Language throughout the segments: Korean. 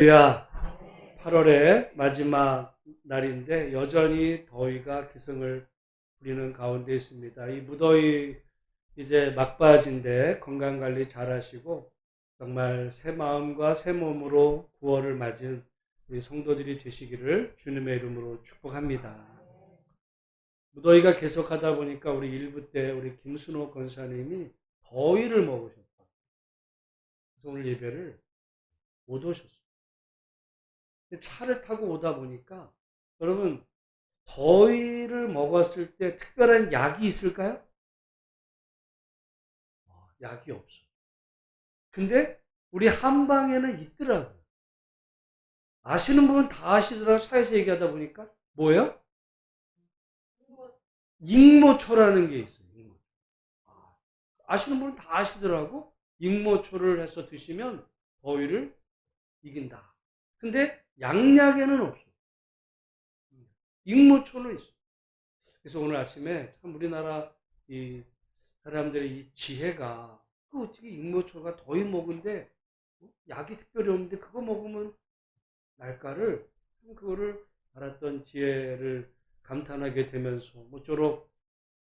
야, 8월의 마지막 날인데 여전히 더위가 기승을 부리는 가운데 있습니다. 이 무더위 이제 막바지인데 건강관리 잘 하시고 정말 새 마음과 새 몸으로 9월을 맞은 우리 성도들이 되시기를 주님의 이름으로 축복합니다. 무더위가 계속하다 보니까 우리 일부 때 우리 김순호 권사님이 더위를 먹으셨다. 그래서 오늘 예배를 못 오셨어요. 차를 타고 오다 보니까 여러분 더위를 먹었을 때 특별한 약이 있을까요? 약이 없어. 근데 우리 한방에는 있더라고요. 아시는 분은 다 아시더라고요. 차에서 얘기하다 보니까 뭐예요? 익모초라는 게 있어요. 익모초. 아시는 분은 다 아시더라고. 익모초를 해서 드시면 더위를 이긴다. 근데 양약에는 없어. 익모초는 있어. 그래서 오늘 아침에 참 우리나라 이 사람들의 이 지혜가 어떻게 익모초가 더위 먹은데 약이 특별히 없는데 그거 먹으면 날까를 그거를 알았던 지혜를 감탄하게 되면서 모쪼록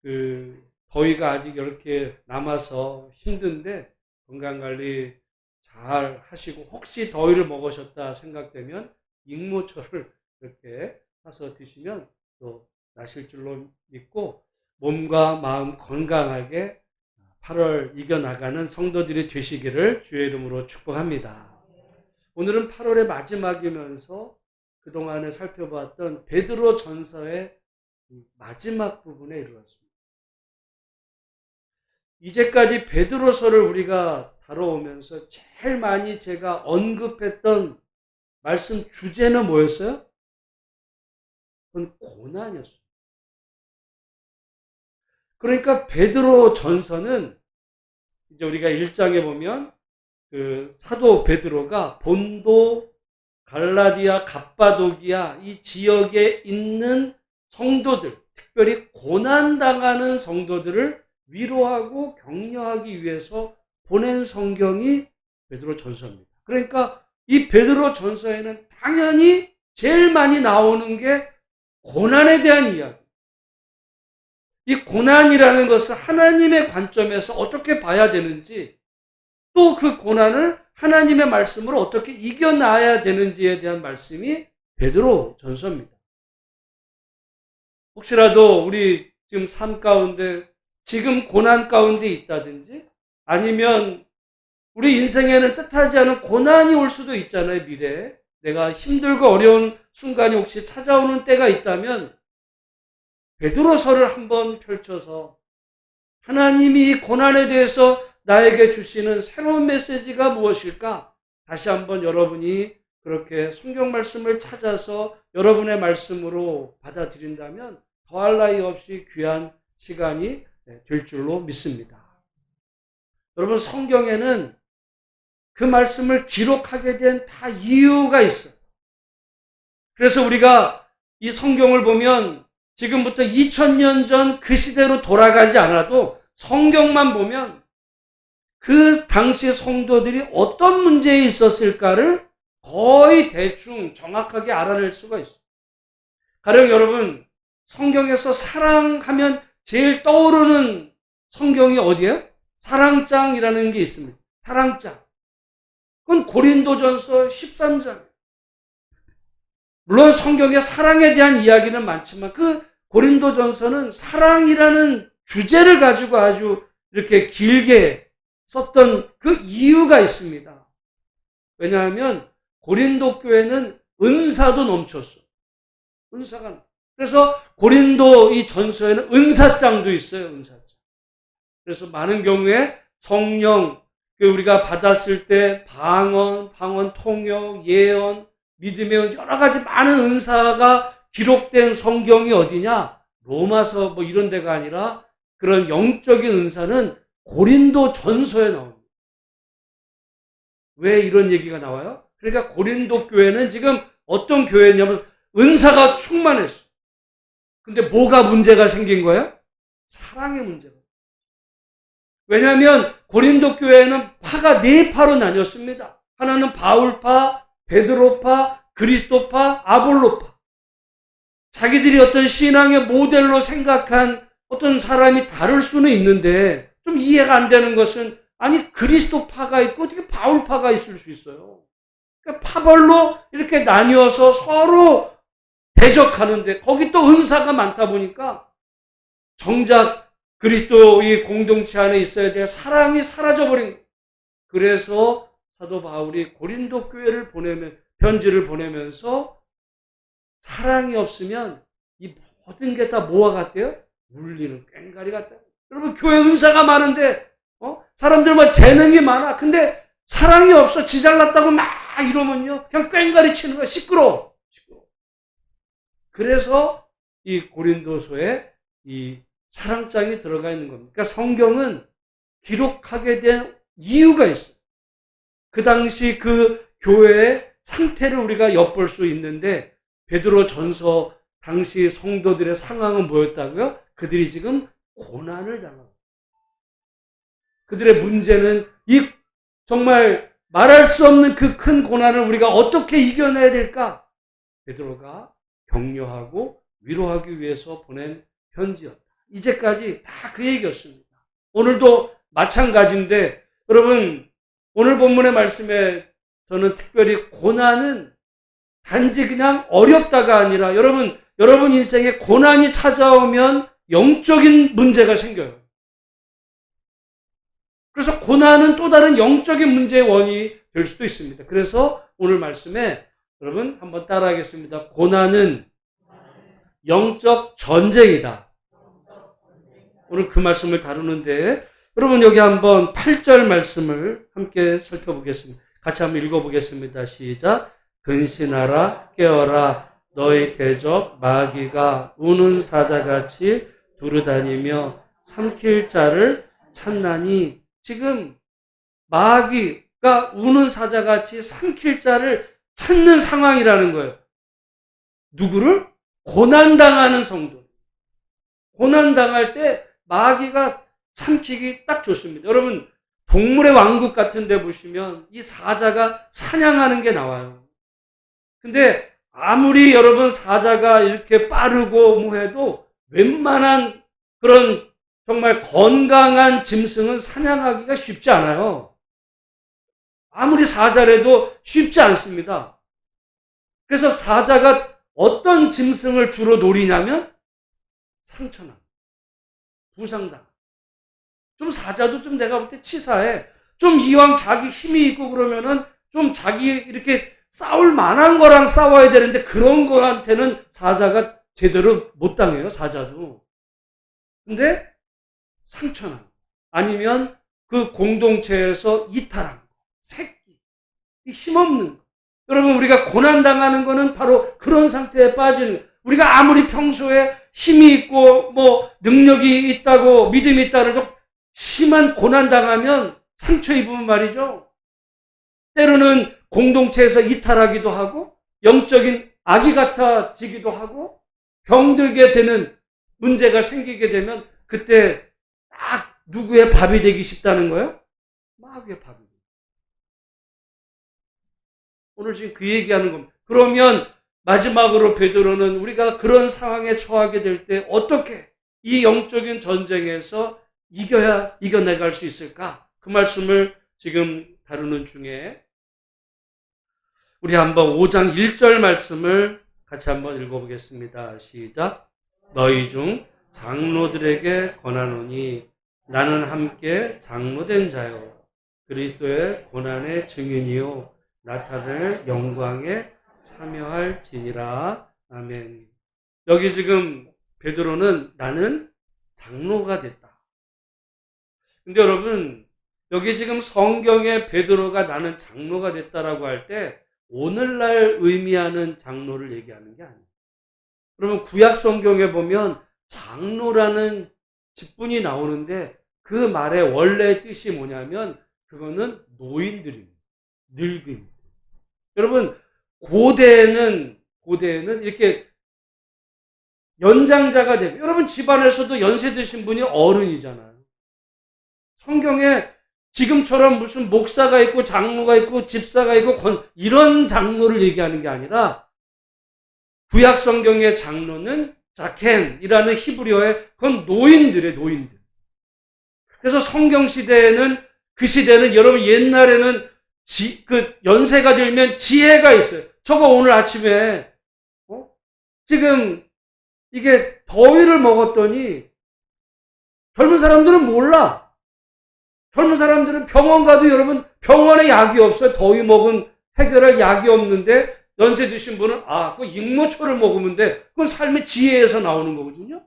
그 더위가 아직 이렇게 남아서 힘든데 건강관리 잘 하시고 혹시 더위를 먹으셨다 생각되면 익모초를 이렇게 사서 드시면 또 나실 줄로 믿고 몸과 마음 건강하게 8월 이겨나가는 성도들이 되시기를 주의 이름으로 축복합니다. 오늘은 8월의 마지막이면서 그동안에 살펴봤던 베드로 전서의 마지막 부분에 이르렀습니다. 이제까지 베드로서를 우리가 다뤄오면서 제일 많이 제가 언급했던 말씀 주제는 뭐였어요? 그건 고난이었어요. 그러니까 베드로 전서는 이제 우리가 1장에 보면 그 사도 베드로가 본도, 갈라디아, 갑바도기아 이 지역에 있는 성도들, 특별히 고난당하는 성도들을 위로하고 격려하기 위해서 보낸 성경이 베드로 전서입니다. 그러니까 이 베드로 전서에는 당연히 제일 많이 나오는 게 고난에 대한 이야기. 이 고난이라는 것을 하나님의 관점에서 어떻게 봐야 되는지, 또 그 고난을 하나님의 말씀으로 어떻게 이겨나야 되는지에 대한 말씀이 베드로 전서입니다. 혹시라도 우리 지금 삶 가운데 지금 고난 가운데 있다든지 아니면 우리 인생에는 뜻하지 않은 고난이 올 수도 있잖아요. 미래에 내가 힘들고 어려운 순간이 혹시 찾아오는 때가 있다면 베드로서를 한번 펼쳐서 하나님이 이 고난에 대해서 나에게 주시는 새로운 메시지가 무엇일까? 다시 한번 여러분이 그렇게 성경 말씀을 찾아서 여러분의 말씀으로 받아들인다면 더할 나위 없이 귀한 시간이 될 줄로 믿습니다. 여러분 성경에는 그 말씀을 기록하게 된 다 이유가 있어요. 그래서 우리가 이 성경을 보면 지금부터 2000년 전 그 시대로 돌아가지 않아도 성경만 보면 그 당시 성도들이 어떤 문제에 있었을까를 거의 대충 정확하게 알아낼 수가 있어요. 가령 여러분 성경에서 사랑하면 제일 떠오르는 성경이 어디예요? 사랑장이라는 게 있습니다. 사랑장. 그건 고린도전서 13장. 물론 성경에 사랑에 대한 이야기는 많지만 그 고린도전서는 사랑이라는 주제를 가지고 아주 이렇게 길게 썼던 그 이유가 있습니다. 왜냐하면 고린도 교회는 은사도 넘쳤어. 은사가. 그래서 고린도 이 전서에는 은사장도 있어요. 은사장. 그래서 많은 경우에 성령 우리가 받았을 때 방언 통역, 예언, 믿음의 여러 가지 많은 은사가 기록된 성경이 어디냐? 로마서 뭐 이런 데가 아니라 그런 영적인 은사는 고린도 전서에 나옵니다. 왜 이런 얘기가 나와요? 그러니까 고린도 교회는 지금 어떤 교회냐면 은사가 충만했어. 근데 뭐가 문제가 생긴 거예요? 사랑의 문제가. 왜냐하면 고린도 교회는 파가 네 파로 나뉘었습니다. 하나는 바울파, 베드로파, 그리스도파, 아볼로파. 자기들이 어떤 신앙의 모델로 생각한 어떤 사람이 다를 수는 있는데 좀 이해가 안 되는 것은 아니 그리스도파가 있고 어떻게 바울파가 있을 수 있어요. 그러니까 파벌로 이렇게 나뉘어서 서로 대적하는데 거기 또 은사가 많다 보니까 정작 그리스도의 공동체 안에 있어야 될 사랑이 사라져버린 거예요. 그래서 사도 바울이 고린도 교회를 편지를 보내면서 사랑이 없으면 이 모든 게 다 뭐와 같대요? 물리는 꽹과리 같다. 여러분 교회 은사가 많은데 사람들 뭐 재능이 많아. 근데 사랑이 없어. 지 잘났다고 막 이러면요. 그냥 꽹과리 치는 거야. 시끄러워. 그래서 이 고린도서에 이 사랑장이 들어가 있는 겁니다. 그러니까 성경은 기록하게 된 이유가 있어요. 그 당시 그 교회의 상태를 우리가 엿볼 수 있는데 베드로 전서 당시 성도들의 상황은 뭐였다고요? 그들이 지금 고난을 당하고 그들의 문제는 이 정말 말할 수 없는 그 큰 고난을 우리가 어떻게 이겨내야 될까? 베드로가 격려하고 위로하기 위해서 보낸 편지였다. 이제까지 다 그 얘기였습니다. 오늘도 마찬가지인데 여러분 오늘 본문의 말씀에 저는 특별히 고난은 단지 그냥 어렵다가 아니라 여러분 인생에 고난이 찾아오면 영적인 문제가 생겨요. 그래서 고난은 또 다른 영적인 문제의 원인이 될 수도 있습니다. 그래서 오늘 말씀에 여러분 한번 따라하겠습니다. 고난은 영적 전쟁이다. 오늘 그 말씀을 다루는데 여러분 여기 한번 8절 말씀을 함께 살펴보겠습니다. 같이 한번 읽어보겠습니다. 시작. 근신하라 깨어라 너희 대적 마귀가 우는 사자같이 두루다니며 삼킬 자를 찾나니 지금 마귀가 우는 사자같이 삼킬 자를 찾는 상황이라는 거예요. 누구를? 고난당하는 성도. 고난당할 때 마귀가 삼키기 딱 좋습니다. 여러분 동물의 왕국 같은 데 보시면 이 사자가 사냥하는 게 나와요. 근데 아무리 여러분 사자가 이렇게 빠르고 뭐 해도 웬만한 그런 정말 건강한 짐승은 사냥하기가 쉽지 않아요. 아무리 사자라도 쉽지 않습니다. 그래서 사자가 어떤 짐승을 주로 노리냐면 상처나 부상당. 좀 사자도 좀 내가 볼 때 치사해. 좀 이왕 자기 힘이 있고 그러면은 좀 자기 이렇게 싸울 만한 거랑 싸워야 되는데 그런 거한테는 사자가 제대로 못 당해요. 사자도. 근데 상처나 아니면 그 공동체에서 이탈한 거, 새끼, 힘없는 거. 여러분 우리가 고난당하는 거는 바로 그런 상태에 빠지는 거예요. 우리가 아무리 평소에 힘이 있고 뭐 능력이 있다고 믿음이 있다 그래도 심한 고난당하면 상처 입으면 말이죠. 때로는 공동체에서 이탈하기도 하고 영적인 악이 같아지기도 하고 병들게 되는 문제가 생기게 되면 그때 딱 누구의 밥이 되기 쉽다는 거예요? 마귀의 밥이. 오늘 지금 그 얘기하는 겁니다. 그러면 마지막으로 베드로는 우리가 그런 상황에 처하게 될 때 어떻게 이 영적인 전쟁에서 이겨내갈 수 있을까? 그 말씀을 지금 다루는 중에 우리 한번 5장 1절 말씀을 같이 한번 읽어보겠습니다. 시작. 너희 중 장로들에게 권하노니 나는 함께 장로된 자요 그리스도의 고난의 증인이요 나타낼 영광에 참여할지니라. 아멘. 여기 지금 베드로는 나는 장로가 됐다. 근데 여러분 여기 지금 성경에 베드로가 나는 장로가 됐다라고 할 때 오늘날 의미하는 장로를 얘기하는 게 아니에요. 그러면 구약 성경에 보면 장로라는 직분이 나오는데 그 말의 원래 뜻이 뭐냐면 그거는 노인들입니다. 늙은. 여러분 고대에는 이렇게 연장자가 되고 여러분 집안에서도 연세 드신 분이 어른이잖아요. 성경에 지금처럼 무슨 목사가 있고 장로가 있고 집사가 있고 이런 장로를 얘기하는 게 아니라 구약 성경의 장로는 자켄이라는 히브리어의 그건 노인들의 노인들. 그래서 성경 시대에는 그 시대는 여러분 옛날에는 그 연세가 들면 지혜가 있어요. 저거 오늘 아침에 지금 이게 더위를 먹었더니 젊은 사람들은 몰라. 젊은 사람들은 병원 가도 여러분 병원에 약이 없어요. 더위 먹은 해결할 약이 없는데 연세 드신 분은 그 익모초를 먹으면 돼. 그건 삶의 지혜에서 나오는 거거든요.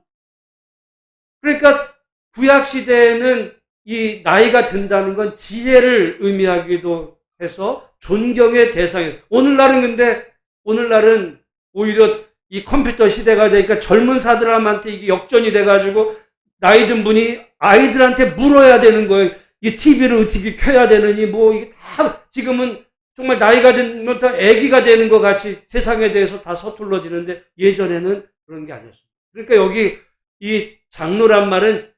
그러니까 구약 시대에는 이 나이가 든다는 건 지혜를 의미하기도 해서 존경의 대상이에요. 오늘날은 오히려 이 컴퓨터 시대가 되니까 젊은 사람한테 이게 역전이 돼가지고 나이 든 분이 아이들한테 물어야 되는 거예요. 이 TV를 어떻게 켜야 되느니 이게 다 지금은 정말 나이가 들면 더 애기가 되는 것 같이 세상에 대해서 다 서툴러지는데 예전에는 그런 게 아니었어요. 그러니까 여기 이 장로란 말은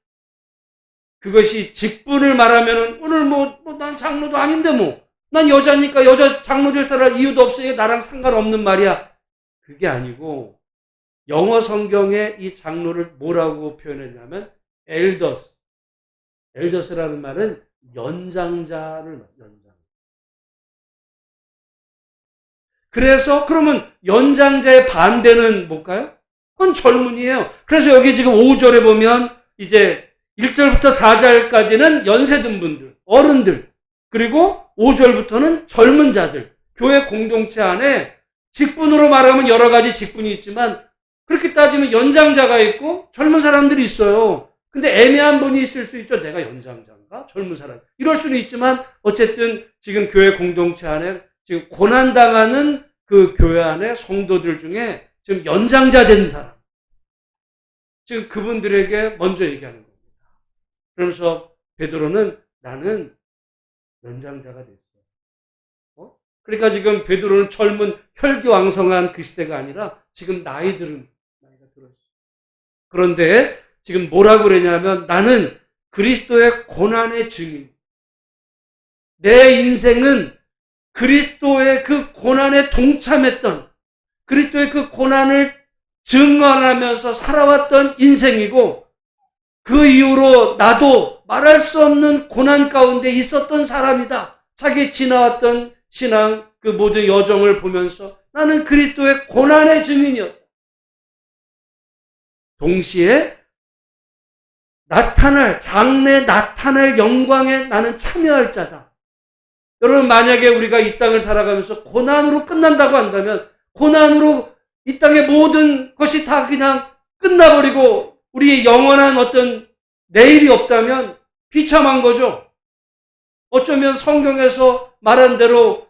그것이 직분을 말하면은 오늘 난 장로도 아닌데 난 여자니까 여자 장로 될 사람 이유도 없으니 나랑 상관없는 말이야. 그게 아니고 영어 성경에 이 장로를 뭐라고 표현했냐면 엘더스라는 말은 연장자를 연장. 그래서 그러면 연장자의 반대는 뭘까요? 그건 젊은이에요. 그래서 여기 지금 5절에 보면 이제 1절부터 4절까지는 연세든 분들, 어른들, 그리고 5절부터는 젊은 자들, 교회 공동체 안에 직분으로 말하면 여러 가지 직분이 있지만 그렇게 따지면 연장자가 있고 젊은 사람들이 있어요. 근데 애매한 분이 있을 수 있죠. 내가 연장자인가? 젊은 사람. 이럴 수는 있지만 어쨌든 지금 교회 공동체 안에 지금 고난당하는 그 교회 안에 성도들 중에 지금 연장자 된 사람. 지금 그분들에게 먼저 얘기하는 겁니다. 그러면서 베드로는 나는 연장자가 됐어. 그러니까 지금 베드로는 젊은 혈기왕성한 그 시대가 아니라 지금 나이가 들었어. 그런데 지금 뭐라고 그러냐면 나는 그리스도의 고난의 증인. 내 인생은 그리스도의 그 고난에 동참했던 그리스도의 그 고난을 증언하면서 살아왔던 인생이고 그 이후로 나도 말할 수 없는 고난 가운데 있었던 사람이다. 자기 지나왔던 신앙 그 모든 여정을 보면서 나는 그리스도의 고난의 증인이었다. 동시에 장래 나타날 영광에 나는 참여할 자다. 여러분 만약에 우리가 이 땅을 살아가면서 고난으로 끝난다고 한다면 고난으로 이 땅의 모든 것이 다 그냥 끝나버리고 우리의 영원한 어떤 내일이 없다면 비참한 거죠. 어쩌면 성경에서 말한 대로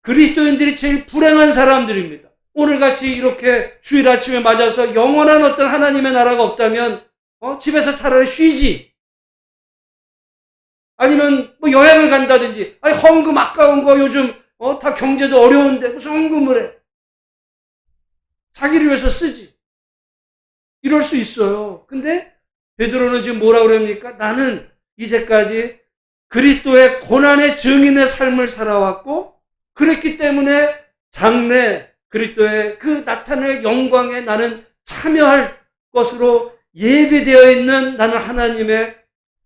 그리스도인들이 제일 불행한 사람들입니다. 오늘같이 이렇게 주일 아침에 맞아서 영원한 어떤 하나님의 나라가 없다면 집에서 차라리 쉬지. 아니면 여행을 간다든지. 헌금 아까운 거 요즘 다 경제도 어려운데 무슨 헌금을 해. 자기를 위해서 쓰지. 이럴 수 있어요. 근데 베드로는 지금 뭐라고 그럽니까? 나는 이제까지 그리스도의 고난의 증인의 삶을 살아왔고 그랬기 때문에 장래 그리스도의 그 나타날 영광에 나는 참여할 것으로 예비되어 있는 나는 하나님의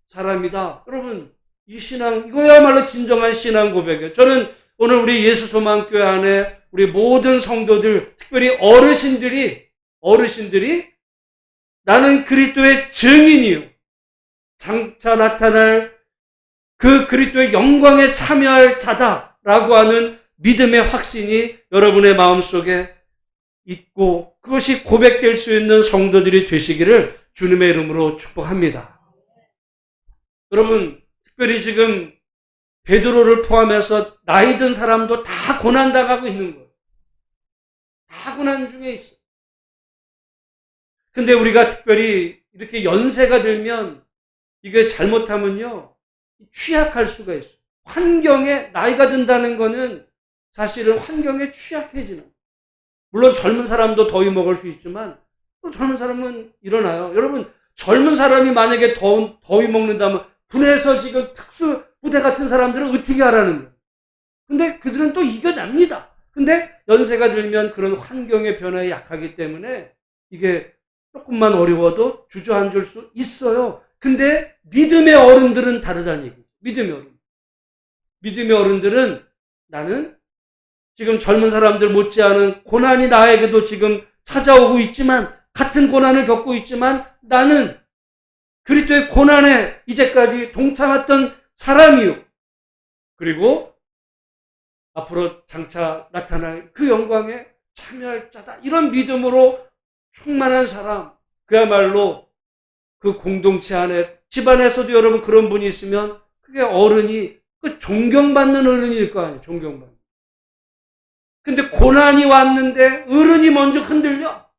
사람이다. 여러분 이 신앙 이거야말로 진정한 신앙 고백이에요. 저는 오늘 우리 예수소망교회 안에 우리 모든 성도들 특별히 어르신들이 나는 그리스도의 증인이요. 장차 나타날 그 그리스도의 영광에 참여할 자다라고 하는 믿음의 확신이 여러분의 마음속에 있고 그것이 고백될 수 있는 성도들이 되시기를 주님의 이름으로 축복합니다. 여러분 특별히 지금 베드로를 포함해서 나이 든 사람도 다 고난당하고 있는 거예요. 다 고난 중에 있어요. 근데 우리가 특별히 이렇게 연세가 들면 이게 잘못하면요 취약할 수가 있어요. 환경에 나이가 든다는 거는 사실은 환경에 취약해지는. 물론 젊은 사람도 더위 먹을 수 있지만 또 젊은 사람은 일어나요. 여러분 젊은 사람이 만약에 더위 먹는다면 분해서 지금 부대 같은 사람들은 어떻게 하라는 거예요. 근데 그들은 또 이겨냅니다. 근데 연세가 들면 그런 환경의 변화에 약하기 때문에 이게 조금만 어려워도 주저앉을 수 있어요. 근데 믿음의 어른들은 다르다는 얘기죠. 믿음의 어른들은 나는 지금 젊은 사람들 못지않은 고난이 나에게도 지금 찾아오고 있지만, 같은 고난을 겪고 있지만 나는 그리스도의 고난에 이제까지 동참했던 사람이요. 그리고 앞으로 장차 나타날 그 영광에 참여할 자다. 이런 믿음으로 충만한 사람, 그야말로 그 공동체 안에, 집안에서도 여러분 그런 분이 있으면 그게 어른이, 그 존경받는 어른일 거 아니에요. 존경받는. 근데 고난이 왔는데 어른이 먼저 흔들려.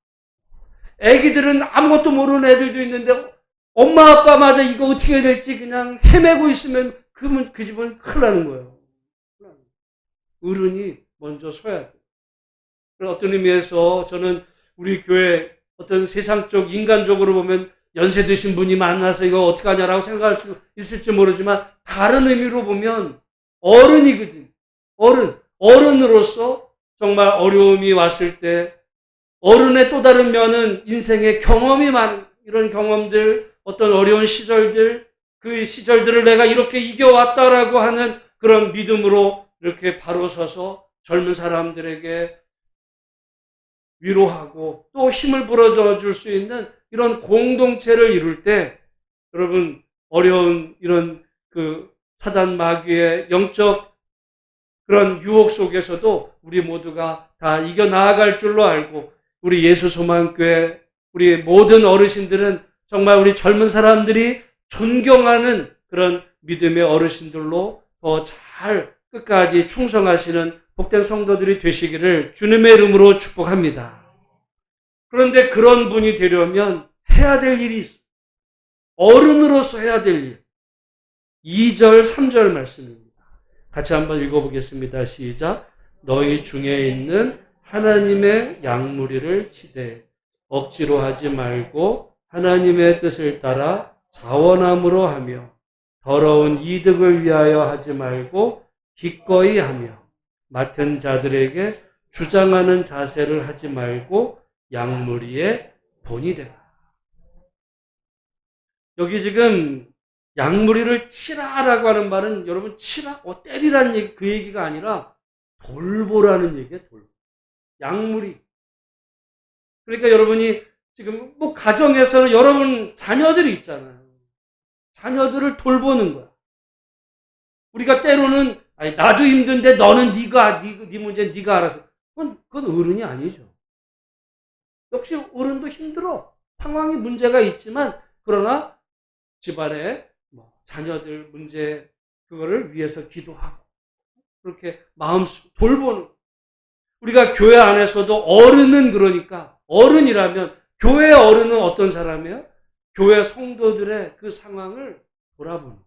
애기들은 아무것도 모르는 애들도 있는데 엄마 아빠마저 이거 어떻게 해야 될지 그냥 헤매고 있으면 그 집은 큰일 나는 거예요. 어른이 먼저 서야 돼요. 어떤 의미에서 저는 우리 교회 어떤 세상적, 인간적으로 보면 연세 드신 분이 만나서 이거 어떡하냐라고 생각할 수 있을지 모르지만, 다른 의미로 보면 어른이거든. 어른으로서 정말 어려움이 왔을 때 어른의 또 다른 면은 인생의 경험이 많은, 이런 경험들, 어떤 어려운 시절들, 그 시절들을 내가 이렇게 이겨왔다라고 하는 그런 믿음으로 이렇게 바로 서서 젊은 사람들에게 위로하고 또 힘을 불어넣어 줄 수 있는 이런 공동체를 이룰 때, 여러분 어려운 이런 그 사단 마귀의 영적 그런 유혹 속에서도 우리 모두가 다 이겨나아갈 줄로 알고, 우리 예수소망교회 우리 모든 어르신들은 정말 우리 젊은 사람들이 존경하는 그런 믿음의 어르신들로 더 잘 끝까지 충성하시는 복된 성도들이 되시기를 주님의 이름으로 축복합니다. 그런데 그런 분이 되려면 해야 될 일이 있어요. 어른으로서 해야 될 일. 2절, 3절 말씀입니다. 같이 한번 읽어보겠습니다. 시작. 너희 중에 있는 하나님의 양무리를 치되 억지로 하지 말고 하나님의 뜻을 따라 자원함으로 하며, 더러운 이득을 위하여 하지 말고 기꺼이 하며, 맡은 자들에게 주장하는 자세를 하지 말고 양무리의 본이 되라. 여기 지금 양무리를 치라라고 하는 말은, 여러분 치라, 때리라는 얘기, 그 얘기가 아니라 돌보라는 얘기예요. 양무리. 그러니까 여러분이 지금 뭐 가정에서는 여러분 자녀들이 있잖아요. 자녀들을 돌보는 거야. 우리가 때로는 아니, 나도 힘든데 너는 네 문제는 네가 알아서. 그건 어른이 아니죠. 역시 어른도 힘들어. 상황이 문제가 있지만, 그러나 집안에 자녀들 문제, 그거를 위해서 기도하고 그렇게 마음 돌보는. 우리가 교회 안에서도 어른은, 그러니까 어른이라면, 교회 어른은 어떤 사람이에요? 교회 성도들의 그 상황을 돌아보는.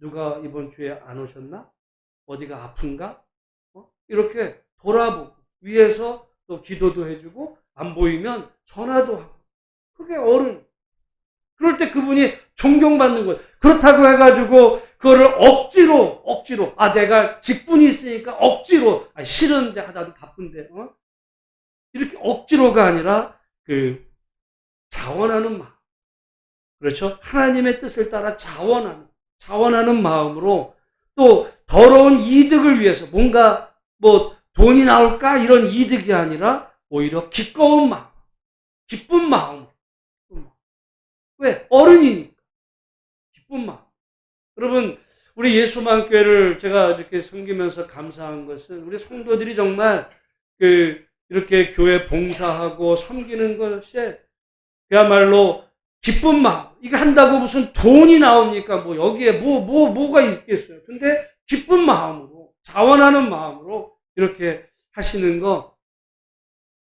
누가 이번 주에 안 오셨나? 어디가 아픈가? 이렇게 돌아보고, 위에서 또 기도도 해주고, 안 보이면 전화도 하고. 그게 어른. 그럴 때 그분이 존경받는 거예요. 그렇다고 해가지고 그거를 억지로 내가 직분이 있으니까 억지로, 싫은데 나도 바쁜데 이렇게 억지로가 아니라 그 자원하는 마음. 그렇죠? 하나님의 뜻을 따라 자원하는 마음으로, 또 더러운 이득을 위해서 뭔가 돈이 나올까 이런 이득이 아니라 오히려 기꺼운 마음, 기쁜 마음. 왜? 어른이니까. 기쁜 마음. 여러분, 우리 예수만교회를 제가 이렇게 섬기면서 감사한 것은, 우리 성도들이 정말 이렇게 교회 봉사하고 섬기는 것에 그야말로 기쁜 마음. 이거 한다고 무슨 돈이 나옵니까? 여기에 뭐가 있겠어요. 근데 기쁜 마음으로, 자원하는 마음으로 이렇게 하시는 거,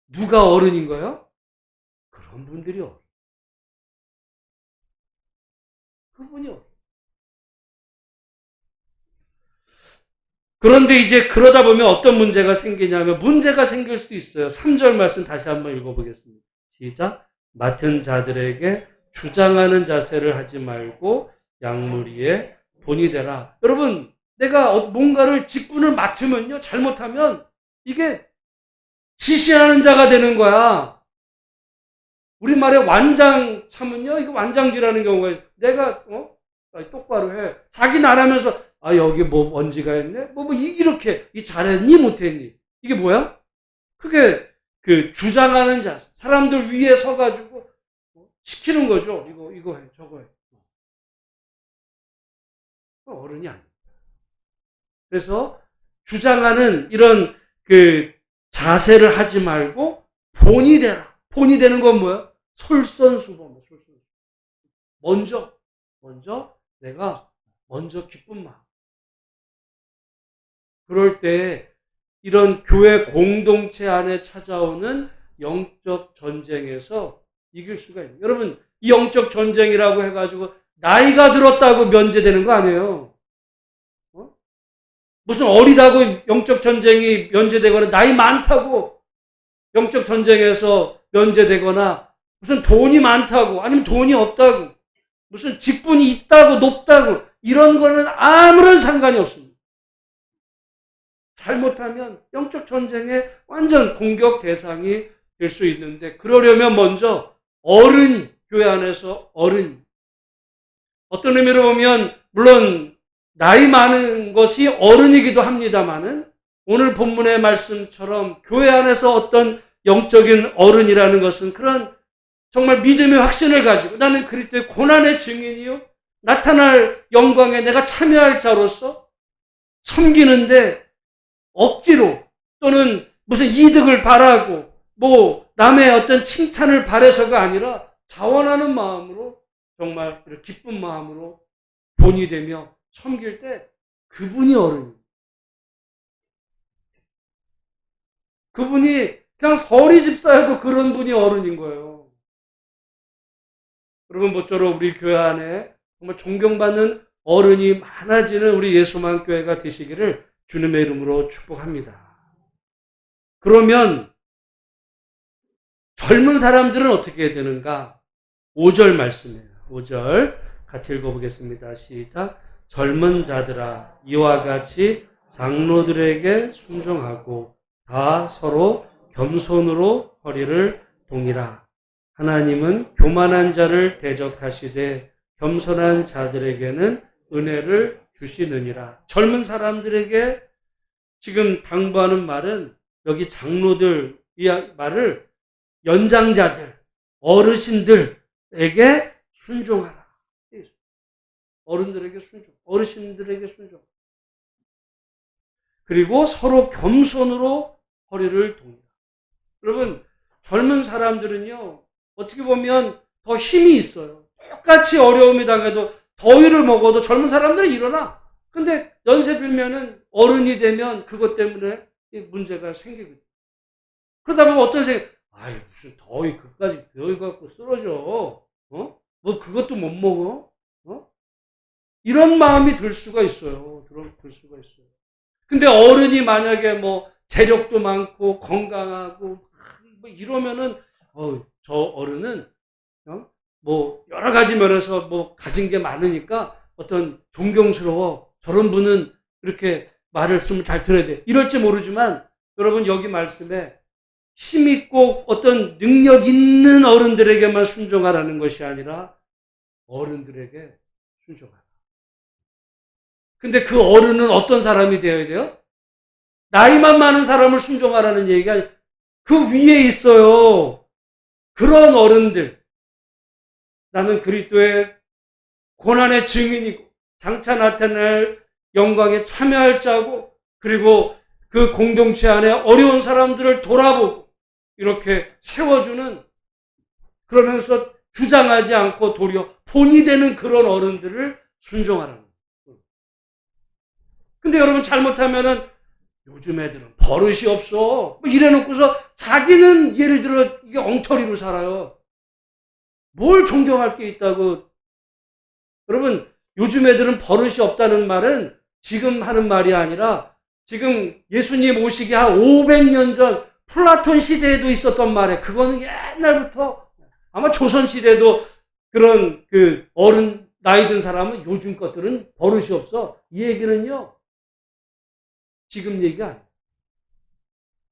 누가 어른인 거예요? 그런 분들이 어른. 그분이 어른. 그런데 이제 그러다 보면 어떤 문제가 생기냐면, 문제가 생길 수 있어요. 3절 말씀 다시 한번 읽어보겠습니다. 시작. 맡은 자들에게 주장하는 자세를 하지 말고 양무리의 본이 되라. 여러분, 내가 뭔가를 직분을 맡으면요, 잘못하면 이게 지시하는 자가 되는 거야. 우리말에 완장 참은요, 이거 완장질하는 경우가 있어요. 내가, 똑바로 해. 자기는 안 하면서, 여기 뭐 먼지가 있네? 이렇게, 잘했니? 못했니? 이게 뭐야? 그게, 주장하는 자, 사람들 위에 서가지고, 시키는 거죠. 이거 해, 저거 해. 어른이 아닙니다. 그래서, 주장하는 이런, 자세를 하지 말고, 본이 되라. 본이 되는 건 뭐야? 솔선수범. 먼저 내가 기쁜 마음. 그럴 때 이런 교회 공동체 안에 찾아오는 영적 전쟁에서 이길 수가 있어요. 여러분, 이 영적 전쟁이라고 해가지고 나이가 들었다고 면제되는 거 아니에요. 무슨 어리다고 영적 전쟁이 면제되거나 나이 많다고 영적 전쟁에서 면제되거나 무슨 돈이 많다고 아니면 돈이 없다고 무슨 직분이 있다고 높다고 이런 거는 아무런 상관이 없습니다. 잘못하면 영적 전쟁의 완전 공격 대상이 될 수 있는데 그러려면 먼저 교회 안에서 어른이 어떤 의미로 보면 물론 나이 많은 것이 어른이기도 합니다마는 오늘 본문의 말씀처럼 교회 안에서 어떤 영적인 어른이라는 것은 그런 정말 믿음의 확신을 가지고 나는 그리스도의 고난의 증인이요 나타날 영광에 내가 참여할 자로서 섬기는데 억지로 또는 무슨 이득을 바라고 남의 어떤 칭찬을 바라서가 아니라 자원하는 마음으로 정말 기쁜 마음으로 본이 되며 섬길 때 그분이 어른입니다. 그분이 그냥 서리 집사여도 그런 분이 어른인 거예요. 여러분 모쪼록 우리 교회 안에 정말 존경받는 어른이 많아지는 우리 예수만 교회가 되시기를 주님의 이름으로 축복합니다. 그러면 젊은 사람들은 어떻게 해야 되는가? 5절 말씀이에요. 5절 같이 읽어보겠습니다. 시작. 젊은 자들아 이와 같이 장로들에게 순종하고 다 서로 겸손으로 허리를 동이라. 하나님은 교만한 자를 대적하시되 겸손한 자들에게는 은혜를 주시느니라. 젊은 사람들에게 지금 당부하는 말은 여기 장로들 이 말을 연장자들, 어르신들에게 순종하라. 어른들에게 순종, 어르신들에게 순종. 그리고 서로 겸손으로 허리를 동이라. 여러분, 젊은 사람들은요, 어떻게 보면 더 힘이 있어요. 똑같이 어려움이 당해도 더위를 먹어도 젊은 사람들은 일어나. 근데 연세 들면은 어른이 되면 그것 때문에 문제가 생기거든요. 그러다 보면 어떤 생각, 무슨 그까지 더위 갖고 쓰러져. 그것도 못 먹어? 이런 마음이 들 수가 있어요. 들 수가 있어요. 근데 어른이 만약에 재력도 많고 건강하고 이러면은 저 어른은 여러 가지 면에서 가진 게 많으니까 어떤 존경스러워. 저런 분은 이렇게 말씀을 잘 들어야 돼. 이럴지 모르지만 여러분 여기 말씀에 힘있고 어떤 능력 있는 어른들에게만 순종하라는 것이 아니라 어른들에게 순종하라. 근데 그 어른은 어떤 사람이 되어야 돼요? 나이만 많은 사람을 순종하라는 얘기가 아니라 그 위에 있어요. 그런 어른들. 나는 그리스도의 고난의 증인이고 장차 나타날 영광에 참여할 자고 그리고 그 공동체 안에 어려운 사람들을 돌아보고 이렇게 세워주는 그러면서 주장하지 않고 도리어 본이 되는 그런 어른들을 순종하라는 거예요. 근데 여러분 잘못하면은 요즘 애들은 버릇이 없어. 이래놓고서 자기는 예를 들어 이게 엉터리로 살아요. 뭘 존경할 게 있다고. 여러분 요즘 애들은 버릇이 없다는 말은 지금 하는 말이 아니라 지금 예수님 오시기 한 500년 전 플라톤 시대에도 있었던 말에 그거는 옛날부터 아마 조선 시대도 그런 어른 나이 든 사람은 요즘 것들은 버릇이 없어. 이 얘기는요, 지금 얘기가 아니에요.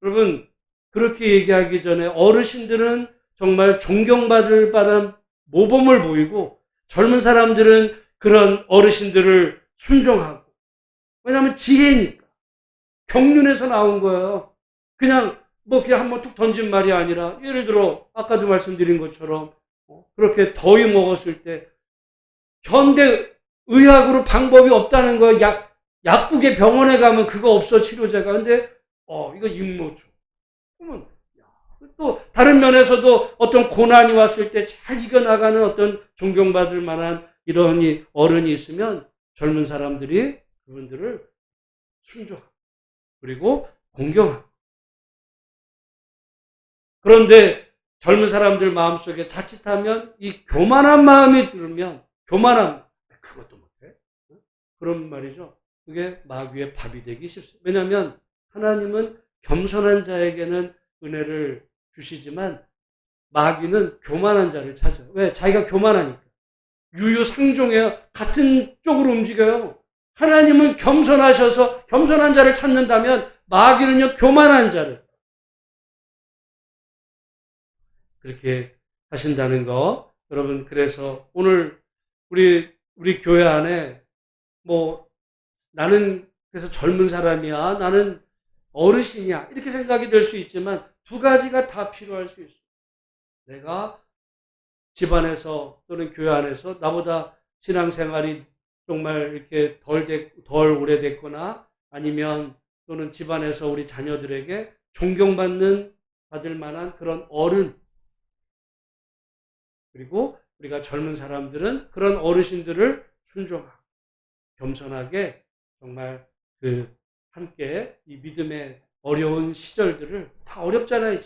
여러분, 그렇게 얘기하기 전에 어르신들은 정말 존경받을 만한 모범을 보이고 젊은 사람들은 그런 어르신들을 순종하고, 왜냐하면 지혜니까. 경륜에서 나온 거예요. 그냥 그냥 한번 툭 던진 말이 아니라, 예를 들어 아까도 말씀드린 것처럼 그렇게 더위 먹었을 때 현대 의학으로 방법이 없다는 거예요. 약국에 병원에 가면 그거 없어, 치료제가. 근데 이거 임모초. 그러면 또 다른 면에서도 어떤 고난이 왔을 때 잘 이겨나가는 어떤 존경받을 만한 이런 어른이 있으면 젊은 사람들이 그분들을 순종하고 그리고 공경하고. 그런데 젊은 사람들 마음속에 자칫하면 이 교만한 마음이 들으면, 교만한, 그것도 못해? 그런 말이죠. 그게 마귀의 밥이 되기 쉽습니다. 왜냐하면 하나님은 겸손한 자에게는 은혜를 주시지만 마귀는 교만한 자를 찾아요. 왜? 자기가 교만하니까. 유유상종해요. 같은 쪽으로 움직여요. 하나님은 겸손하셔서 겸손한 자를 찾는다면 마귀는요, 교만한 자를. 그렇게 하신다는 거. 여러분, 그래서 오늘 우리 교회 안에 나는 그래서 젊은 사람이야, 나는 어르신이야, 이렇게 생각이 될 수 있지만 두 가지가 다 필요할 수 있어요. 내가 집안에서 또는 교회 안에서 나보다 신앙생활이 정말 이렇게 덜 오래됐거나, 아니면 또는 집안에서 우리 자녀들에게 받을 만한 그런 어른, 그리고 우리가 젊은 사람들은 그런 어르신들을 순종하고 겸손하게 정말 함께 이 믿음의 어려운 시절들을, 다 어렵잖아요.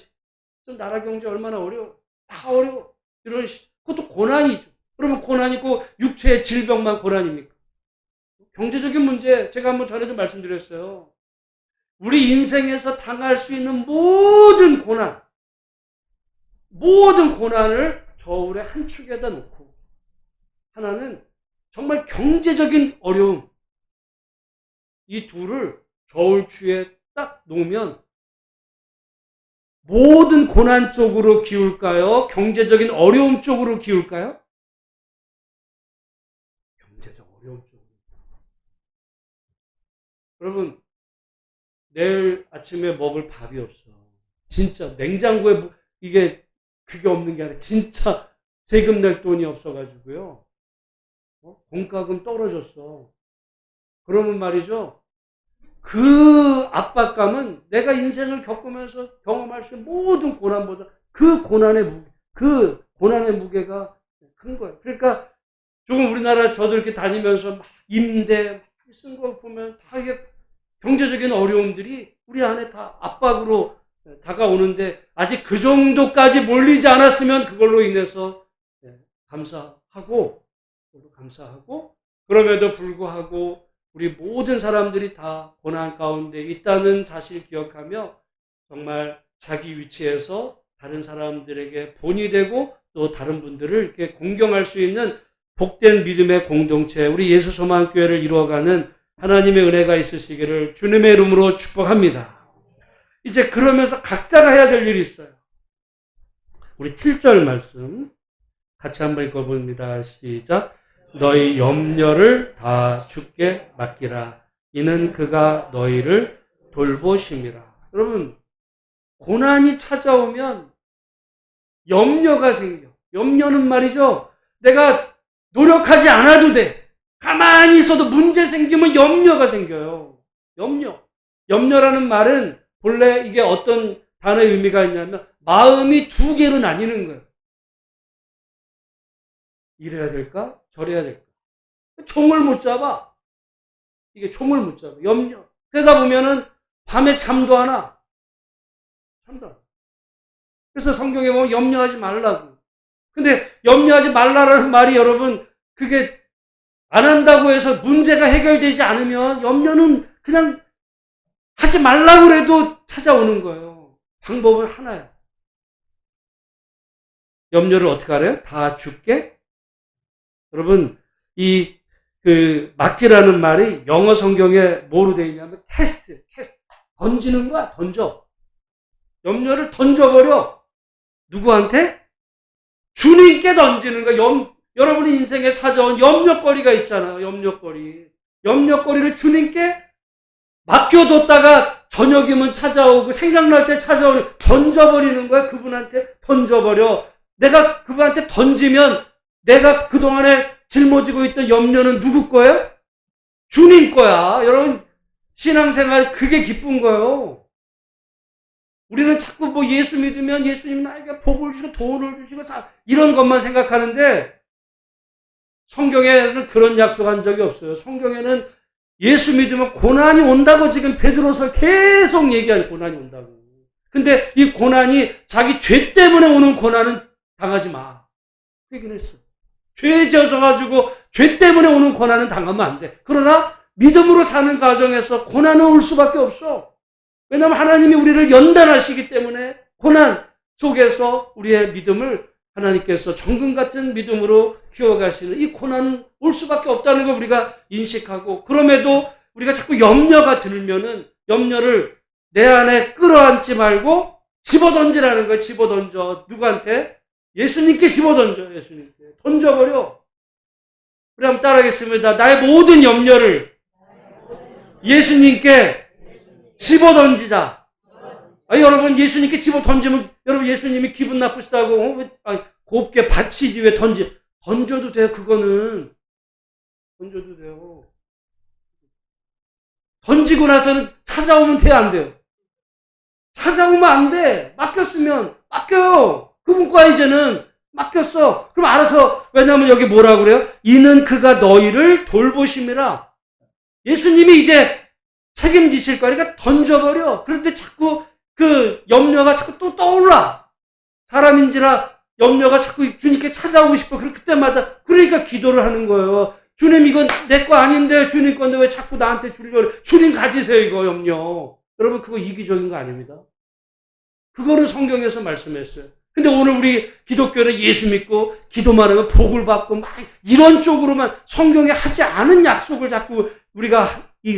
좀 나라 경제 얼마나 어려워. 다 어려워. 그것도 고난이죠. 그러면 고난이고 육체의 질병만 고난입니까? 경제적인 문제, 제가 한번 전에도 말씀드렸어요. 우리 인생에서 당할 수 있는 모든 고난을 저울의 한 축에다 놓고, 하나는 정말 경제적인 어려움, 이 둘을 저울추에 딱 놓으면 모든 고난 쪽으로 기울까요? 경제적인 어려움 쪽으로 기울까요? 경제적 어려움 쪽으로. 여러분, 내일 아침에 먹을 밥이 없어. 진짜 냉장고에 그게 없는 게 아니라 진짜 세금 낼 돈이 없어가지고요. 공과금 떨어졌어. 그러면 말이죠, 그 압박감은 내가 인생을 겪으면서 경험할 수 있는 모든 고난보다 그 고난의 무게가 큰 거예요. 그러니까 조금 우리나라 저도 이렇게 다니면서 막 임대 쓴 거 보면 다 이게 경제적인 어려움들이 우리 안에 다 압박으로 다가오는데, 아직 그 정도까지 몰리지 않았으면 그걸로 인해서 감사하고, 그럼에도 불구하고 우리 모든 사람들이 다 고난 가운데 있다는 사실 기억하며 정말 자기 위치에서 다른 사람들에게 본이 되고 또 다른 분들을 이렇게 공경할 수 있는 복된 믿음의 공동체, 우리 예수소망교회를 이루어가는 하나님의 은혜가 있으시기를 주님의 이름으로 축복합니다. 이제 그러면서 각자가 해야 될 일이 있어요. 우리 7절 말씀 같이 한번 읽어봅니다. 시작. 너희 염려를 다 주께 맡기라. 이는 그가 너희를 돌보심이라. 여러분, 고난이 찾아오면 염려가 생겨. 염려는 말이죠, 내가 노력하지 않아도 돼. 가만히 있어도 문제 생기면 염려가 생겨요. 염려라는 말은 본래 이게 어떤 단어의 의미가 있냐면 마음이 두 개로 나뉘는 거예요. 이래야 될까? 저래야 될까? 총을 못 잡아. 이게 총을 못 잡아. 염려. 그러다 보면은 밤에 잠도 안 와. 그래서 성경에 보면 염려하지 말라고. 근데 염려하지 말라라는 말이, 여러분, 그게 안 한다고 해서 문제가 해결되지 않으면 염려는 그냥 하지 말라고 해도 찾아오는 거예요. 방법은 하나예요. 염려를 어떻게 하래요? 다 주께? 여러분, 맡기라는 말이 영어 성경에 뭐로 되어 있냐면 캐스트. 던지는 거야, 던져. 염려를 던져버려. 누구한테? 주님께 던지는 거야. 여러분의 인생에 찾아온 염려거리가 있잖아요. 염려거리를 주님께 맡겨뒀다가 저녁이면 찾아오고 생각날 때 찾아오는 던져버리는 거야. 그분한테 던져버려. 내가 그분한테 던지면 내가 그동안에 짊어지고 있던 염려는 누구 거예요? 주님 거야. 여러분 신앙생활 그게 기쁜 거예요. 우리는 자꾸 뭐 예수 믿으면 예수님 나에게 복을 주시고 돈을 주시고 이런 것만 생각하는데 성경에는 그런 약속한 적이 없어요. 성경에는 예수 믿으면 고난이 온다고 지금 베드로서 계속 얘기하는 고난이 온다고. 근데 이 고난이 자기 죄 때문에 오는 고난은 당하지 마. 그 얘기는 했어. 죄에 젖어가지고 죄 때문에 오는 고난은 당하면 안 돼. 그러나 믿음으로 사는 과정에서 고난은 올 수밖에 없어. 왜냐하면 하나님이 우리를 연단하시기 때문에 고난 속에서 우리의 믿음을 하나님께서 정금 같은 믿음으로 키워가시는 이 고난은 올 수밖에 없다는 걸 우리가 인식하고, 그럼에도 우리가 자꾸 염려가 들면은 염려를 내 안에 끌어안지 말고 집어던지라는 거예요. 집어던져. 누구한테? 예수님께 집어던져. 예수님께. 던져버려. 우리 한번 따라하겠습니다. 나의 모든 염려를 예수님께 집어던지자. 여러분 예수님께 집어던지면 여러분 예수님이 기분 나쁘시다고 곱게 받치지 왜 던져도 돼요. 그거는 던져도 돼요. 던지고 나서는 찾아오면 돼요, 안 돼요? 찾아오면 안 돼. 맡겼으면 맡겨요. 그분 거야. 이제는 맡겼어. 그럼 알아서. 왜냐하면 여기 뭐라 그래요? 이는 그가 너희를 돌보심이라. 예수님이 이제 책임지실 거니까 던져버려. 그런데 자꾸 그 염려가 자꾸 또 떠올라. 사람인지라 염려가 자꾸 주님께 찾아오고 싶어. 그때마다 그러니까 기도를 하는 거예요. 주님 이건 내 거 아닌데 주님 건데 왜 자꾸 나한테 주려고 그래. 주님 가지세요 이거 염려. 여러분 그거 이기적인 거 아닙니다. 그거는 성경에서 말씀했어요. 근데 오늘 우리 기독교는 예수 믿고 기도만 하면 복을 받고 막 이런 쪽으로만 성경에 하지 않은 약속을 자꾸 우리가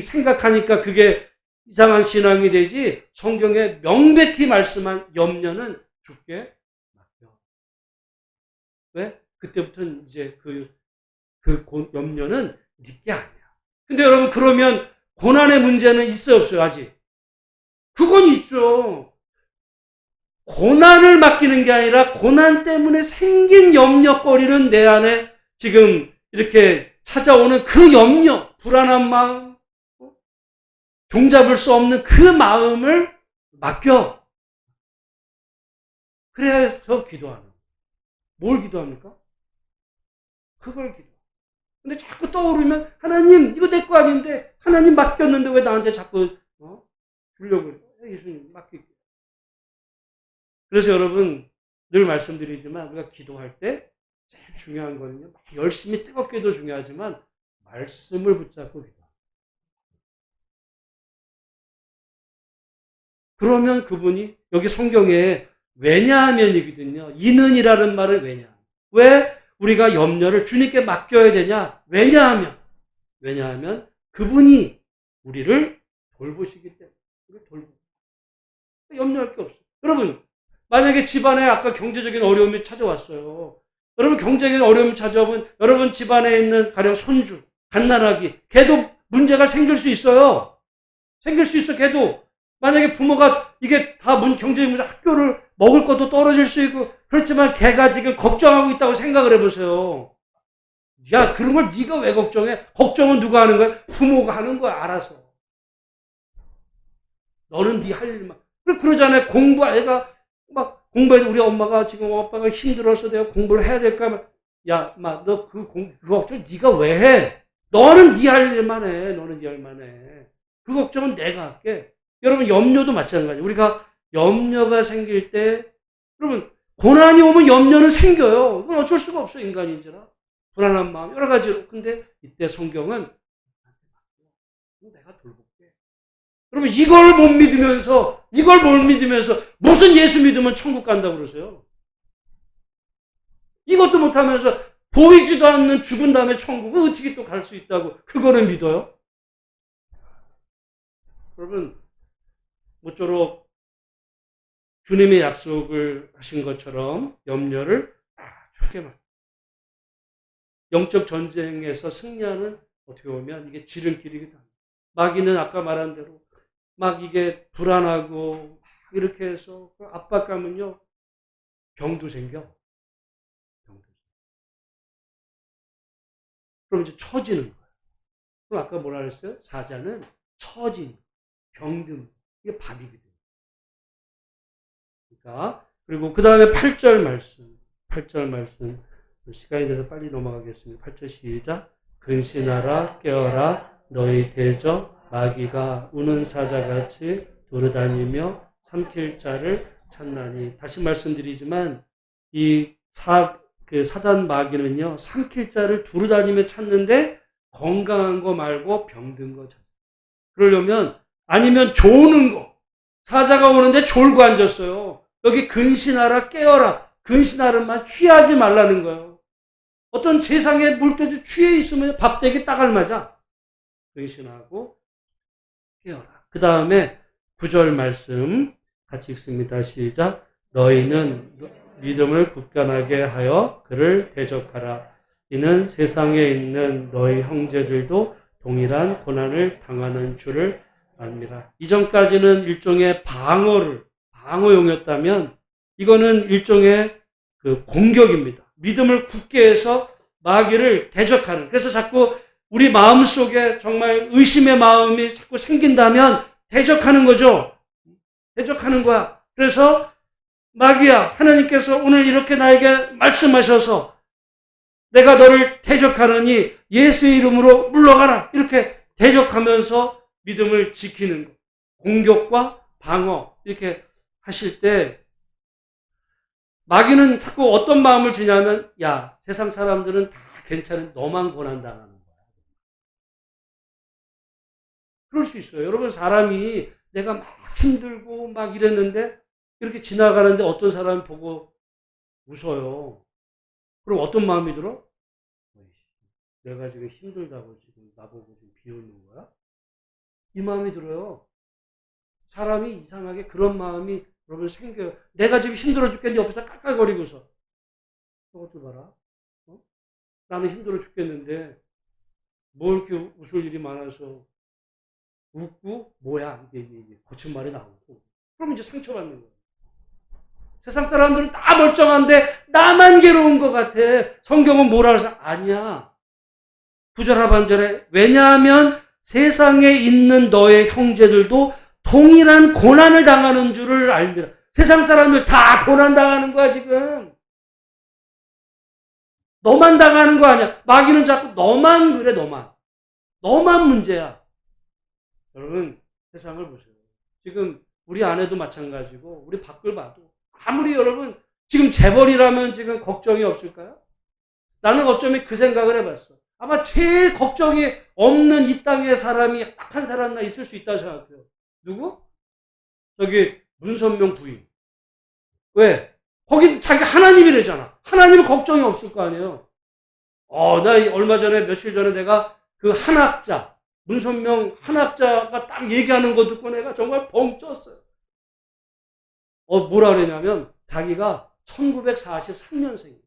생각하니까 그게 이상한 신앙이 되지, 성경에 명백히 말씀한 염려는 주께 맡겨. 왜? 그때부터는 이제 그 염려는 네게 아니야. 근데 여러분 그러면 고난의 문제는 있어요 없어요? 아직? 그건 있죠. 고난을 맡기는 게 아니라 고난 때문에 생긴 염려거리는 내 안에 지금 이렇게 찾아오는 그 염려, 불안한 마음, 종잡을 수 없는 그 마음을 맡겨. 그래서 기도하는. 뭘 기도합니까? 그걸 기도. 근데 자꾸 떠오르면 하나님 이거 내 거 아닌데 하나님 맡겼는데 왜 나한테 자꾸 주려고 그래? 예수님 맡길게. 그래서 여러분 늘 말씀드리지만 우리가 기도할 때 제일 중요한 거는요. 열심히 뜨겁게도 중요하지만 말씀을 붙잡고 기도. 그러면 그분이 여기 성경에 왜냐하면이거든요. 이는이라는 말을 왜 우리가 염려를 주님께 맡겨야 되냐? 왜냐하면 그분이 우리를 돌보시기 때문에. 우리를 염려할 게 없어요. 여러분 만약에 집안에 아까 경제적인 어려움이 찾아왔어요. 여러분 경제적인 어려움이 찾아오면 여러분 집안에 있는 가령 손주, 갓난아기, 걔도 문제가 생길 수 있어요. 생길 수 있어. 걔도 만약에 부모가 이게 다 경제적인 문제, 학교를 먹을 것도 떨어질 수 있고 그렇지만 걔가 지금 걱정하고 있다고 생각을 해보세요. 야 그런 걸 네가 왜 걱정해? 걱정은 누가 하는 거야? 부모가 하는 거야. 알아서. 너는 네 할 일만. 그러잖아요. 애가 막 공부해도 우리 엄마가 지금 아빠가 힘들어서 내가 공부를 해야 될까 하면 야, 너 그 걱정 네가 왜 해? 너는 네 할 일만 해. 너는 네 할 일만 해. 그 걱정은 내가 할게. 여러분 염려도 마찬가지예요. 우리가 염려가 생길 때 여러분 고난이 오면 염려는 생겨요. 이건 어쩔 수가 없어요. 인간인지라. 불안한 마음 여러 가지로. 근데 이때 성경은 내가 돌볼게. 여러분 이걸 못 믿으면서 무슨 예수 믿으면 천국 간다고 그러세요? 이것도 못하면서 보이지도 않는 죽은 다음에 천국을 어떻게 또 갈 수 있다고 그거를 믿어요? 여러분, 모쪼록 주님의 약속을 하신 것처럼 염려를 크게 말. 영적 전쟁에서 승리하는 어떻게 보면 이게 지름길이기도 합니다. 마귀는 아까 말한 대로 막 이게 불안하고 이렇게 해서 압박감은요, 병도 생겨. 그럼 이제 처지는 거예요. 그럼 아까 뭐라 그랬어요? 사자는 처진, 병든, 이게 밥이거든요. 그러니까, 그리고 그 다음에 8절 말씀. 시간이 돼서 빨리 넘어가겠습니다. 8절 시작. 근신하라, 깨어라, 너희 대적 마귀가 우는 사자같이 돌아다니며 삼킬 자를 찾나니. 다시 말씀드리지만, 이 사단 마귀는요, 삼킬 자를 두루다니며 찾는데 건강한 거 말고 병든 거 찾아요. 그러려면, 아니면 조는 거. 사자가 오는데 졸고 앉았어요. 여기 근신하라, 깨어라. 근신하라만 취하지 말라는 거예요. 어떤 세상에 물때도 취해 있으면 밥되기 딱 알맞아. 근신하고 깨어라. 그 다음에 9절 말씀 같이 읽습니다. 시작. 너희는 믿음을 굳건하게 하여 그를 대적하라. 이는 세상에 있는 너희 형제들도 동일한 고난을 당하는 줄을 압니다. 이전까지는 일종의 방어용이었다면 이거는 일종의 그 공격입니다. 믿음을 굳게 해서 마귀를 대적하는. 그래서 자꾸 우리 마음속에 정말 의심의 마음이 자꾸 생긴다면 대적하는 거죠. 대적하는 거야. 그래서 마귀야, 하나님께서 오늘 이렇게 나에게 말씀하셔서 내가 너를 대적하느니 예수의 이름으로 물러가라. 이렇게 대적하면서 믿음을 지키는 거. 공격과 방어 이렇게 하실 때 마귀는 자꾸 어떤 마음을 주냐면, 야, 세상 사람들은 다 괜찮은 너만 고난당하는 거야. 그럴 수 있어요. 여러분, 사람이 내가 막 힘들고 막 이랬는데 이렇게 지나가는데 어떤 사람이 보고 웃어요. 그럼 어떤 마음이 들어? 내가 지금 힘들다고 지금 나보고 좀 비웃는 거야? 이 마음이 들어요. 사람이 이상하게 그런 마음이 여러분 생겨요. 내가 지금 힘들어 죽겠는데 옆에서 깔깔거리고서 저것도 봐라. 나는 힘들어 죽겠는데 뭐 이렇게 웃을 일이 많아서 웃고 뭐야 이게 고친 말이 나오고 그럼 이제 상처받는 거예요. 세상 사람들은 다 멀쩡한데 나만 괴로운 것 같아. 성경은 뭐라 그래서 아니야. 9절 하반절에 왜냐하면 세상에 있는 너의 형제들도 동일한 고난을 당하는 줄을 알미라. 세상 사람들 다 고난 당하는 거야 지금. 너만 당하는 거 아니야. 마귀는 자꾸 너만 그래. 너만 문제야. 여러분 세상을 보세요. 지금 우리 아내도 마찬가지고 우리 밖을 봐도 아무리 여러분 지금 재벌이라면 지금 걱정이 없을까요? 나는 어쩌면 그 생각을 해봤어. 아마 제일 걱정이 없는 이 땅에 사람이 딱 한 사람이나 있을 수 있다고 생각해요. 누구? 저기 문선명 부인. 왜? 거긴 자기 하나님이래잖아. 하나님은 걱정이 없을 거 아니에요. 나 얼마 전에 며칠 전에 내가 그 한학자 문선명 한학자가 딱 얘기하는 거 듣고 내가 정말 벙 쪘어요. 뭐라 그러냐면 자기가 1943년생이에요.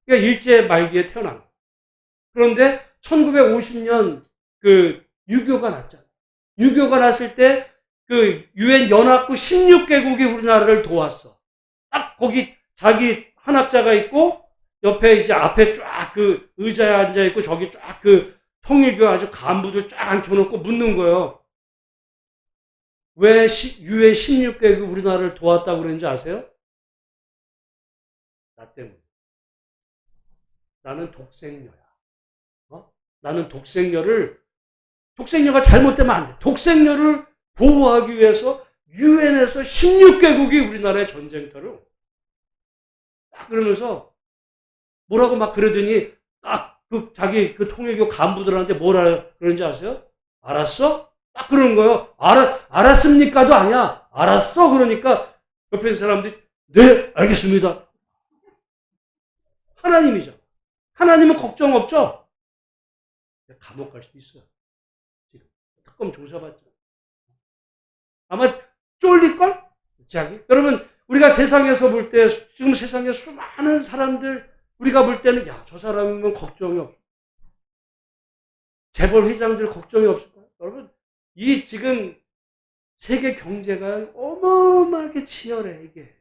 그러니까 일제 말기에 태어난 거예요. 그런데 1950년 그 유교가 났잖아요. 유교가 났을 때 그 유엔 연합국 16개국이 우리나라를 도왔어. 딱 거기 자기 한학자가 있고 옆에 이제 앞에 쫙 그 의자에 앉아 있고 저기 쫙 그 통일교 아주 간부들 쫙 앉혀놓고 묻는 거예요. 왜 유엔 16개국 우리나라를 도왔다고 그러는지 아세요? 나 때문에. 나는 독생녀야. 나는 독생녀가 잘못되면 안 돼. 독생녀를 보호하기 위해서 유엔에서 16개국이 우리나라의 전쟁터를 딱 그러면서 뭐라고 막 그러더니 딱 그 자기 그 통일교 간부들한테 뭐라 그러는지 아세요? 알았어? 딱 그러는 거예요. 알았습니까도 아니야. 알았어? 그러니까 옆에 있는 사람들이 네, 알겠습니다. 하나님이죠. 하나님은 걱정 없죠? 감옥 갈 수도 있어요. 지금 특검 조사받죠. 아마 쫄릴걸? 자기. 여러분, 우리가 세상에서 볼 때, 지금 세상에 수많은 사람들, 우리가 볼 때는, 야, 저 사람이면 걱정이 없어. 재벌 회장들 걱정이 없을까요? 여러분, 이 지금 세계 경제가 어마어마하게 치열해, 이게.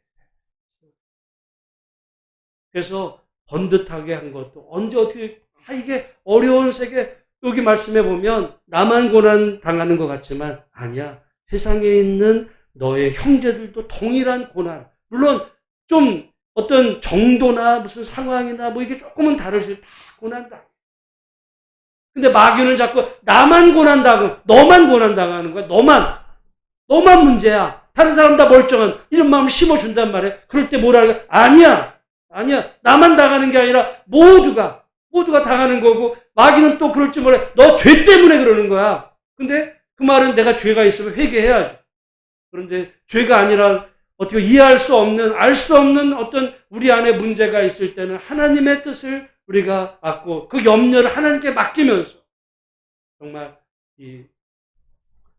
그래서 번듯하게 한 것도, 언제 어떻게, 이게 어려운 세계, 여기 말씀해 보면, 나만 고난 당하는 것 같지만, 아니야. 세상에 있는 너의 형제들도 동일한 고난. 물론, 좀 어떤 정도나 무슨 상황이나 뭐 이게 조금은 다를 수 있어. 다 고난다. 근데 마귀는 자꾸 나만 고난당하고 너만 고난당하는 거야. 너만 문제야. 다른 사람 다 멀쩡한 이런 마음을 심어준단 말이야. 그럴 때 뭐라 그래? 아니야. 나만 당하는 게 아니라 모두가 당하는 거고, 마귀는 또 그럴 줄 몰라. 너 죄 때문에 그러는 거야. 근데 그 말은 내가 죄가 있으면 회개해야죠. 그런데 죄가 아니라 어떻게 이해할 수 없는, 알 수 없는 어떤 우리 안에 문제가 있을 때는 하나님의 뜻을 우리가 맡고 그 염려를 하나님께 맡기면서 정말 이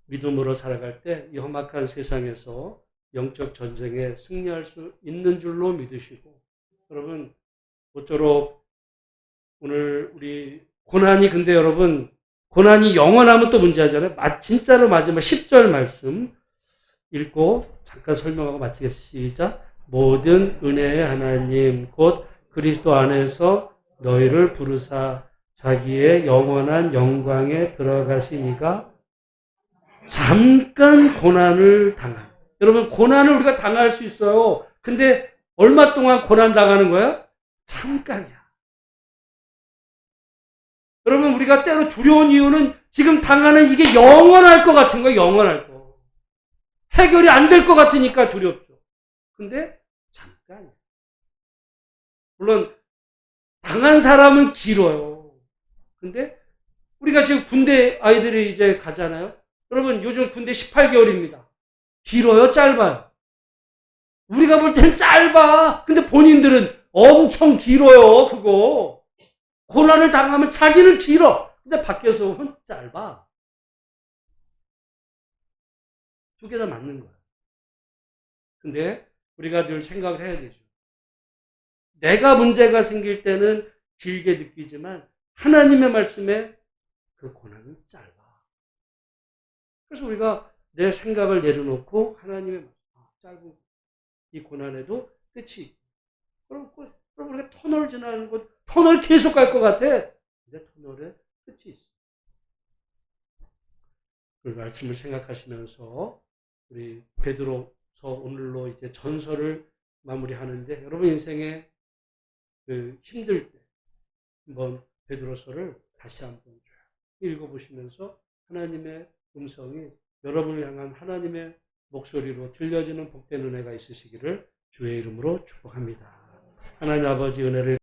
믿음으로 살아갈 때 이 험악한 세상에서 영적 전쟁에 승리할 수 있는 줄로 믿으시고, 여러분 모쪼록 오늘 우리 고난이, 근데 여러분 고난이 영원하면 또 문제하잖아요. 진짜로 마지막 10절 말씀 읽고 잠깐 설명하고 마치겠습니다. 모든 은혜의 하나님 곧 그리스도 안에서 너희를 부르사 자기의 영원한 영광에 들어가시니가 잠깐 고난을 당한. 여러분, 고난을 우리가 당할 수 있어요. 근데 얼마 동안 고난 당하는 거야? 잠깐이야. 여러분, 우리가 때로 두려운 이유는 지금 당하는 이게 영원할 것 같은 거예요. 영원할 거. 해결이 안 될 것 같으니까 두렵죠. 근데 잠깐이야. 물론 당한 사람은 길어요. 근데 우리가 지금 군대 아이들이 이제 가잖아요. 여러분, 요즘 군대 18개월입니다. 길어요? 짧아요? 우리가 볼 때는 짧아. 근데 본인들은 엄청 길어요, 그거. 고난을 당하면 자기는 길어. 근데 밖에서 보면 짧아. 두 개 다 맞는 거야. 근데 우리가 늘 생각을 해야 되죠. 내가 문제가 생길 때는 길게 느끼지만 하나님의 말씀에 그 고난은 짧아. 그래서 우리가 내 생각을 내려놓고 하나님의 짧은 이 고난에도 끝이 있고, 그럼 우리가 터널 지나는 것, 터널 계속 갈 것 같아. 근데 터널에 끝이 있어. 그 말씀을 생각하시면서 우리 베드로서 오늘로 이제 전설을 마무리하는데, 여러분 인생에 그 힘들 때 한번 베드로서를 다시 한번 읽어보시면서 하나님의 음성이 여러분을 향한 하나님의 목소리로 들려지는 복된 은혜가 있으시기를 주의 이름으로 축복합니다. 하나님 아버지 은혜를